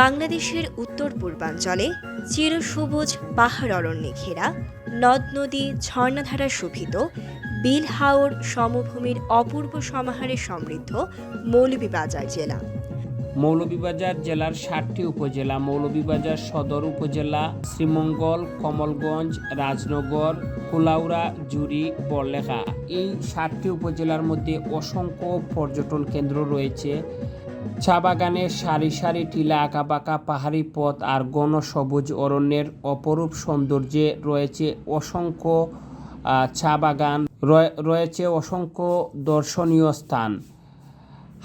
বাংলাদেশের উত্তর পূর্বাঞ্চলে চিরসবুজ পাহাড় অরণ্যে ঘেরা নদ নদী ঝর্ণাধারা শোভিত বিল হাওর সমভূমির অপূর্ব সমাহারে সমৃদ্ধ মৌলভীবাজার জেলা। মৌলভীবাজার জেলার ৭টি উপজেলা: মৌলভীবাজার সদর উপজেলা, শ্রীমঙ্গল, কমলগঞ্জ, রাজনগর, কুলাউড়া, জুড়ি, বড়লেখা। এই ৭টি উপজেলার মধ্যে অসংখ্য পর্যটন কেন্দ্র রয়েছে। চা বাগানের সারি সারি টিলা, আঁকাবাঁকা পাহাড়ি পথ আর ঘন সবুজ অরণ্যের অপরূপ সৌন্দর্যে রয়েছে অসংখ্য চা বাগান, রয়েছে অসংখ্য দর্শনীয় স্থান।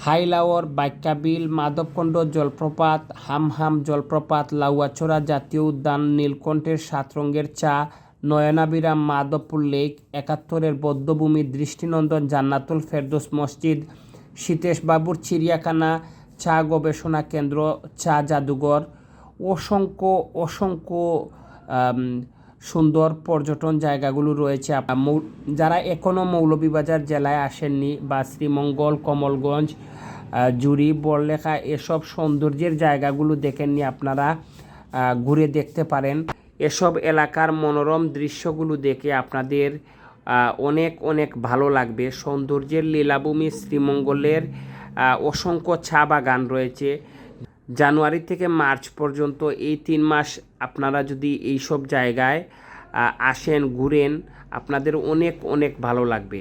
হাইলাওর, বাক্যাবিল, মাধবকুণ্ড জলপ্রপাত, হামহাম জলপ্রপাত, লাউয়াছড়া জাতীয় উদ্যান, নীলকণ্ঠের ৭ রঙের চা, নয়নাভিরাম মাধবপুর লেক, ৭১-এর বধ্যভূমি, দৃষ্টিনন্দন জান্নাতুল ফেরদৌস মসজিদ, সীতেশবাবুর চিড়িয়াখানা, চা গবেষণা কেন্দ্র, চা জাদুঘর। অসংখ্য সুন্দর পর্যটন জায়গাগুলো রয়েছে। যারা এখনও মৌলভীবাজার জেলায় আসেননি বা শ্রীমঙ্গল, কমলগঞ্জ, জুড়ি, বড়লেখা এসব সৌন্দর্যের জায়গাগুলো দেখেননি, আপনারা ঘুরে দেখতে পারেন। এসব এলাকার মনোরম দৃশ্যগুলো দেখে আপনাদের অনেক ভালো লাগবে। সৌন্দর্যের লীলাভূমি শ্রীমঙ্গলের অসংখ্য চা বাগান রয়েছে। জানুয়ারি থেকে মার্চ পর্যন্ত এই 3 মাস আপনারা যদি এইসব জায়গায় আসেন, ঘুরেন, আপনাদের অনেক ভালো লাগবে।